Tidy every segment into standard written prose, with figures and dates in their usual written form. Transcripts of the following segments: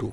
2।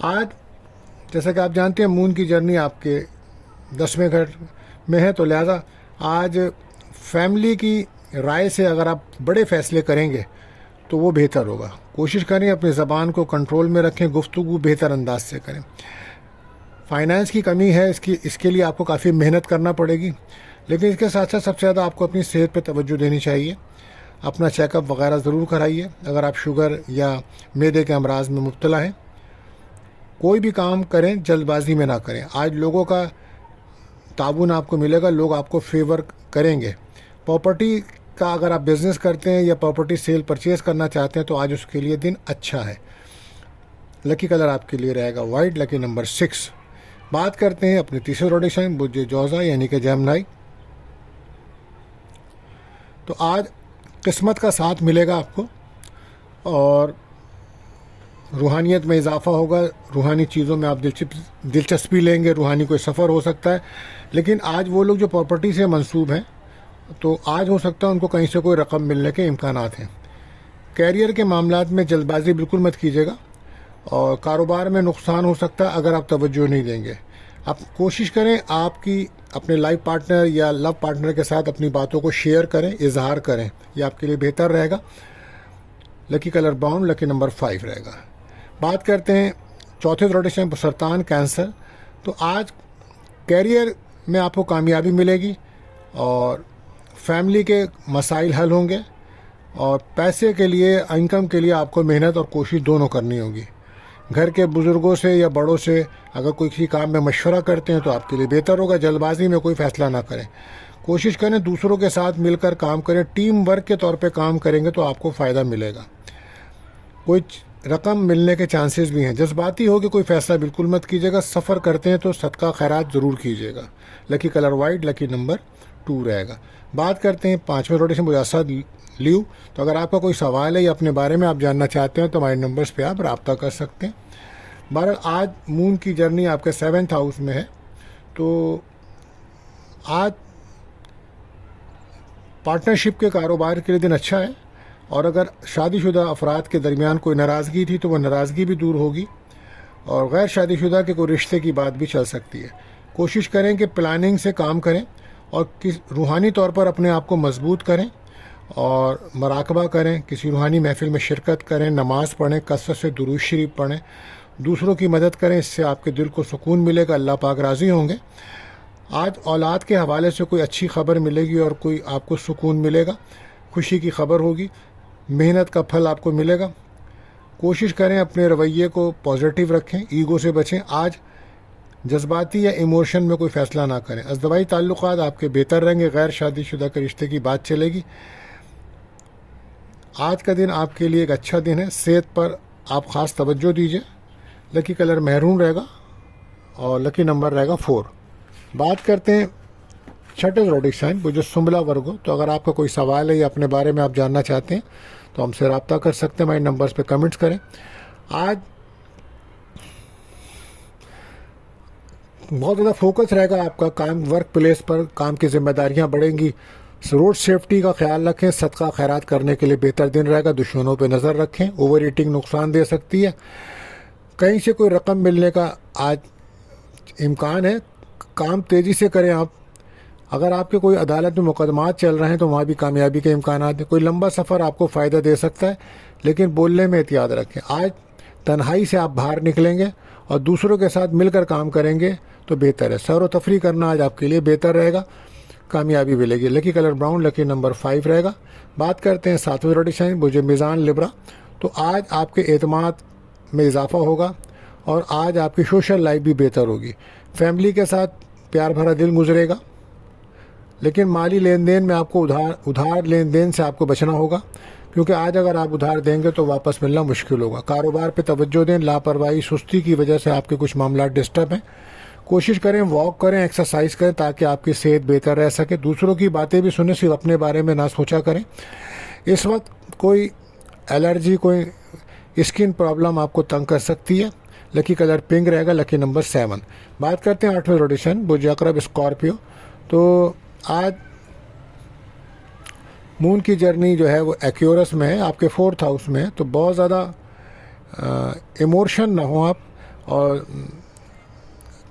آج جیسا کہ آپ جانتے ہیں مون کی جرنی آپ کے 10ویں گھر میں ہے، تو لہٰذا آج فیملی کی رائے سے اگر آپ بڑے فیصلے کریں گے تو وہ بہتر ہوگا. کوشش کریں اپنی زبان کو کنٹرول میں رکھیں، گفتگو بہتر انداز سے کریں. فائنانس کی کمی ہے، اس کے لیے آپ کو کافی محنت کرنا پڑے گی، لیکن اس کے ساتھ ساتھ سب سے زیادہ آپ کو اپنی صحت پہ توجہ دینی چاہیے. اپنا چیک اپ وغیرہ ضرور کرائیے اگر آپ شوگر یا معدے کے امراض میں مبتلا ہیں. کوئی بھی کام کریں جلد بازی میں نہ کریں. آج لوگوں کا تعاون آپ کو ملے گا، لوگ آپ کو فیور کریں گے. پراپرٹی کا اگر آپ بزنس کرتے ہیں یا پراپرٹی سیل پرچیز کرنا چاہتے ہیں تو آج اس کے لیے دن اچھا ہے. لکی کلر آپ کے لیے رہے گا وائٹ، لکی نمبر 6. بات کرتے ہیں اپنے تیسرے روڈیشن برج جوزا یعنی کہ جیمنائی. تو آج قسمت کا ساتھ ملے گا آپ کو اور روحانیت میں اضافہ ہوگا. روحانی چیزوں میں آپ دلچسپی لیں گے. روحانی کوئی سفر ہو سکتا ہے. لیکن آج وہ لوگ جو پراپرٹی سے منسوب ہیں تو آج ہو سکتا ہے ان کو کہیں سے کوئی رقم ملنے کے امکانات ہیں. کیریئر کے معاملات میں جلد بازی بالکل مت کیجیے گا اور کاروبار میں نقصان ہو سکتا ہے اگر آپ توجہ نہیں دیں گے. آپ کوشش کریں آپ کی اپنے لائف پارٹنر یا لو پارٹنر کے ساتھ اپنی باتوں کو شیئر کریں، اظہار کریں. یہ آپ کے لیے بہتر رہے گا. لکی کلر براؤن، لکی نمبر 5 رہے گا. بات کرتے ہیں چوتھے روٹیشن سرطان کینسر. تو آج کیریئر میں آپ کو کامیابی ملے گی اور فیملی کے مسائل حل ہوں گے اور پیسے کے لیے، انکم کے لیے آپ کو محنت اور کوشش دونوں کرنی ہوگی. گھر کے بزرگوں سے یا بڑوں سے اگر کوئی کسی کام میں مشورہ کرتے ہیں تو آپ کے لیے بہتر ہوگا. جلد بازی میں کوئی فیصلہ نہ کریں. کوشش کریں دوسروں کے ساتھ مل کر کام کریں. ٹیم ورک کے طور پہ کام کریں گے تو آپ کو فائدہ ملے گا. کوئی رقم ملنے کے چانسز بھی ہیں. جذباتی ہو کہ کوئی فیصلہ بالکل مت کیجیے گا. سفر کرتے ہیں تو صدقہ خیرات ضرور کیجیے گا. لکی کلر وائٹ، لکی نمبر 2 رہے گا. بات کرتے ہیں 5ویں روٹیشن اسد لیو. تو اگر آپ کا کوئی سوال ہے یا اپنے بارے میں آپ جاننا چاہتے ہیں تو ہمارے نمبرز پہ آپ رابطہ کر سکتے ہیں. بہرحال آج مون کی جرنی آپ کے 7th ہاؤس میں ہے تو آج پارٹنرشپ کے کاروبار کے لیے دن اچھا ہے. اور اگر شادی شدہ افراد کے درمیان کوئی ناراضگی تھی تو وہ ناراضگی بھی دور ہوگی اور غیر شادی شدہ کے کوئی رشتے کی بات بھی چل سکتی ہے. کوشش کریں کہ پلاننگ سے کام کریں اور روحانی طور پر اپنے آپ کو مضبوط کریں اور مراقبہ کریں. کسی روحانی محفل میں شرکت کریں، نماز پڑھیں، کثرت سے درود شریف پڑھیں، دوسروں کی مدد کریں. اس سے آپ کے دل کو سکون ملے گا، اللہ پاک راضی ہوں گے. آج اولاد کے حوالے سے کوئی اچھی خبر ملے گی اور کوئی آپ کو سکون ملے گا، خوشی کی خبر ہوگی. محنت کا پھل آپ کو ملے گا. کوشش کریں اپنے رویے کو پازیٹیو رکھیں، ایگو سے بچیں. آج جذباتی یا ایموشن میں کوئی فیصلہ نہ کریں. ازدواجی تعلقات آپ کے بہتر رہیں گے. غیر شادی شدہ کے رشتے کی بات چلے گی. آج کا دن آپ کے لیے ایک اچھا دن ہے. صحت پر آپ خاص توجہ دیجیے. لکی کلر میرون رہے گا اور لکی نمبر رہے گا 4. بات کرتے ہیں چھٹے زوڈک سائن وہ جو سنبلا ورگو. تو اگر آپ کا کوئی سوال ہے یا اپنے بارے میں آپ جاننا چاہتے ہیں تو ہم سے رابطہ کر سکتے ہیں. ہمارے نمبرز پہ کمنٹس کریں. آج بہت زیادہ فوکس رہے گا آپ کا کام، ورک پلیس پر کام کی ذمہ داریاں بڑھیں گی. روڈ سیفٹی کا خیال رکھیں. صدقہ خیرات کرنے کے لیے بہتر دن رہے گا. دشمنوں پہ نظر رکھیں. اوور ایٹنگ نقصان دے سکتی ہے. کہیں سے کوئی رقم ملنے کا آج امکان ہے. کام تیزی سے کریں آپ. اگر آپ کے کوئی عدالت میں مقدمات چل رہے ہیں تو وہاں بھی کامیابی کے امکانات ہیں. کوئی لمبا سفر آپ کو فائدہ دے سکتا ہے لیکن بولنے میں احتیاط رکھیں. آج تنہائی سے آپ باہر نکلیں گے اور دوسروں کے ساتھ مل کر کام کریں گے تو بہتر ہے. سیر و تفریح کرنا آج آپ کے لیے بہتر رہے گا. کامیابی ملے گی. لکی کلر براؤن، لکی نمبر 5 رہے گا. بات کرتے ہیں 7ویں روٹیشن برج میزان لبرا. تو آج آپ کے اعتماد میں اضافہ ہوگا اور آج آپ کی سوشل لائف بھی بہتر ہوگی. فیملی کے ساتھ پیار بھرا دن گزرے گا لیکن مالی لین دین میں آپ کو ادھار لین دین سے آپ کو بچنا ہوگا کیونکہ آج اگر آپ ادھار دیں گے تو واپس ملنا مشکل ہوگا. کاروبار پہ توجہ دیں. لاپرواہی سستی کی وجہ سے آپ کے کچھ معاملات ڈسٹرب ہیں. کوشش کریں واک کریں، ایکسرسائز کریں تاکہ آپ کی صحت بہتر رہ سکے. دوسروں کی باتیں بھی سنیں، صرف اپنے بارے میں نہ سوچا کریں. اس وقت کوئی الرجی، کوئی اسکن پرابلم آپ کو تنگ کر سکتی ہے. لکی کلر پنک رہے گا. لکی نمبر 7. بات کرتے ہیں 8ویں روٹیشن برج عقرب اسکارپیو. تو آج مون کی جرنی جو ہے وہ ایکیورس میں ہے، آپ کے 4th ہاؤس میں ہے. تو بہت زیادہ ایموشن نہ ہوں آپ اور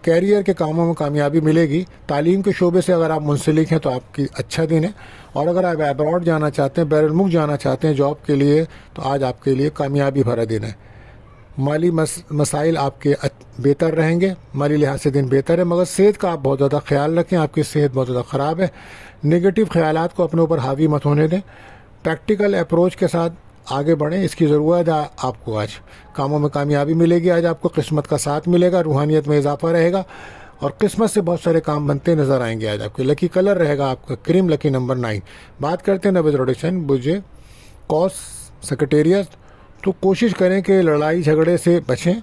کیریئر کے کاموں میں کامیابی ملے گی. تعلیم کے شعبے سے اگر آپ منسلک ہیں تو آپ کی اچھا دن ہے. اور اگر آپ ابراڈ جانا چاہتے ہیں، بیرون الملک جانا چاہتے ہیں جاب کے لیے، تو آج آپ کے لیے کامیابی بھرا دن ہے. مالی مسائل آپ کے بہتر رہیں گے، مالی لحاظ سے دن بہتر ہے، مگر صحت کا آپ بہت زیادہ خیال رکھیں. آپ کی صحت بہت زیادہ خراب ہے. نگیٹو خیالات کو اپنے اوپر حاوی مت ہونے دیں. پریکٹیکل اپروچ کے ساتھ آگے بڑھیں، اس کی ضرورت ہے آپ کو. آج کاموں میں کامیابی ملے گی، آج آپ کو قسمت کا ساتھ ملے گا، روحانیت میں اضافہ رہے گا اور قسمت سے بہت سارے کام بنتے نظر آئیں گے. آج آپ کے لکی کلر رہے گا آپ کا کریم، لکی نمبر 9. بات کرتے ہیں نوید روڈیشن بجے کوس سیکریٹریٹ. تو کوشش کریں کہ لڑائی جھگڑے سے بچیں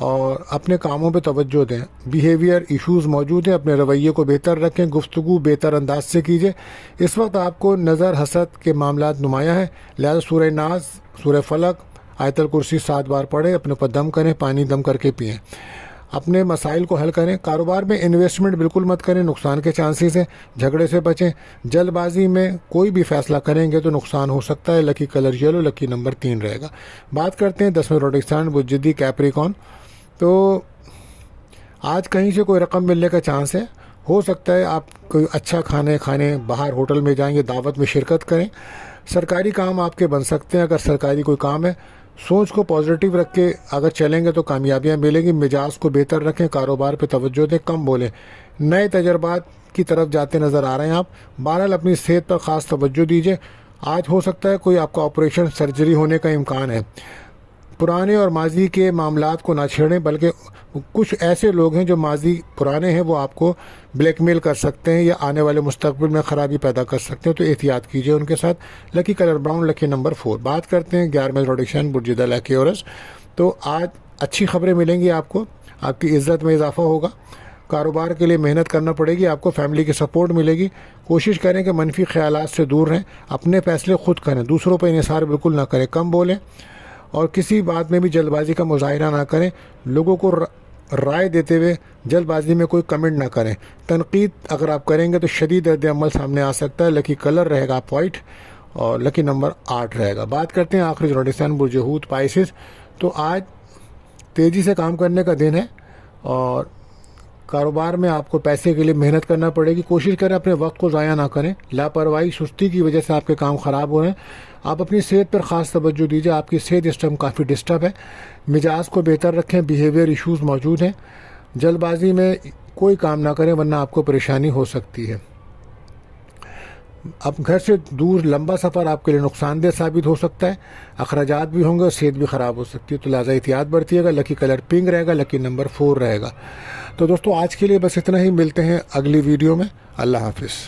اور اپنے کاموں پہ توجہ دیں. بیہیویئر ایشوز موجود ہیں، اپنے رویے کو بہتر رکھیں، گفتگو بہتر انداز سے کیجیے. اس وقت آپ کو نظر حسد کے معاملات نمایاں ہیں، لہذا سورہ ناز، سورہ فلق، آیت الکرسی 7 بار پڑھیں، اپنے اوپر دم کریں، پانی دم کر کے پئیں، اپنے مسائل کو حل کریں. کاروبار میں انویسٹمنٹ بالکل مت کریں، نقصان کے چانسز ہیں. جھگڑے سے بچیں. جلد بازی میں کوئی بھی فیصلہ کریں گے تو نقصان ہو سکتا ہے. لکی کلر یلو، لکی نمبر 3 رہے گا. بات کرتے ہیں 10ویں روڈکسٹان بجدی کیپریکون. تو آج کہیں سے کوئی رقم ملنے کا چانس ہے. ہو سکتا ہے آپ کوئی اچھا کھانے باہر ہوٹل میں جائیں گے، دعوت میں شرکت کریں. سرکاری کام آپ کے بن سکتے ہیں. اگر سرکاری کوئی کام ہے، سوچ کو پازیٹیو رکھ کے اگر چلیں گے تو کامیابیاں ملیں گی. مزاج کو بہتر رکھیں، کاروبار پہ توجہ دیں، کم بولیں. نئے تجربات کی طرف جاتے نظر آ رہے ہیں آپ. بہرحال اپنی صحت پر خاص توجہ دیجیے. آج ہو سکتا ہے کوئی آپ کا آپریشن، سرجری ہونے کا امکان ہے. پرانے اور ماضی کے معاملات کو نہ چھیڑیں، بلکہ کچھ ایسے لوگ ہیں جو ماضی پرانے ہیں، وہ آپ کو بلیک میل کر سکتے ہیں یا آنے والے مستقبل میں خرابی پیدا کر سکتے ہیں، تو احتیاط کیجیے ان کے ساتھ. لکی کلر براؤن، لکی نمبر 4. بات کرتے ہیں 11ویں روڈیشن برجدہ لکی اورس. تو آج اچھی خبریں ملیں گی آپ کو، آپ کی عزت میں اضافہ ہوگا. کاروبار کے لیے محنت کرنا پڑے گی آپ کو، فیملی کی سپورٹ ملے گی. کوشش کریں کہ منفی خیالات سے دور رہیں، اپنے فیصلے خود کریں، دوسروں پہ انحصار بالکل نہ کریں، کم بولیں اور کسی بات میں بھی جلد بازی کا مظاہرہ نہ کریں. لوگوں کو رائے دیتے ہوئے جلد بازی میں کوئی کمنٹ نہ کریں. تنقید اگر آپ کریں گے تو شدید رد عمل سامنے آ سکتا ہے. لکی کلر رہے گا وائٹ اور لکی نمبر 8 رہے گا. بات کرتے ہیں آخری روڈیسن برج حوت پائسس. تو آج تیزی سے کام کرنے کا دن ہے اور کاروبار میں آپ کو پیسے کے لیے محنت کرنا پڑے گی. کوشش کریں اپنے وقت کو ضائع نہ کریں. لاپرواہی، سستی کی وجہ سے آپ کے کام خراب ہو رہے ہیں. آپ اپنی صحت پر خاص توجہ دیجیے. آپ کی صحت اس ٹائم کافی ڈسٹرب ہے. مزاج کو بہتر رکھیں. بیہیویئر ایشوز موجود ہیں. جلد بازی میں کوئی کام نہ کریں ورنہ آپ کو پریشانی ہو سکتی ہے. اب گھر سے دور لمبا سفر آپ کے لیے نقصان دہ ثابت ہو سکتا ہے. اخراجات بھی ہوں گے اور صحت بھی خراب ہو سکتی ہے، تو لہٰذا احتیاط برتیے گا. لکی کلر پنک رہے گا، لکی نمبر 4 رہے گا. تو دوستو آج کے لیے بس اتنا ہی. ملتے ہیں اگلی ویڈیو میں. اللہ حافظ.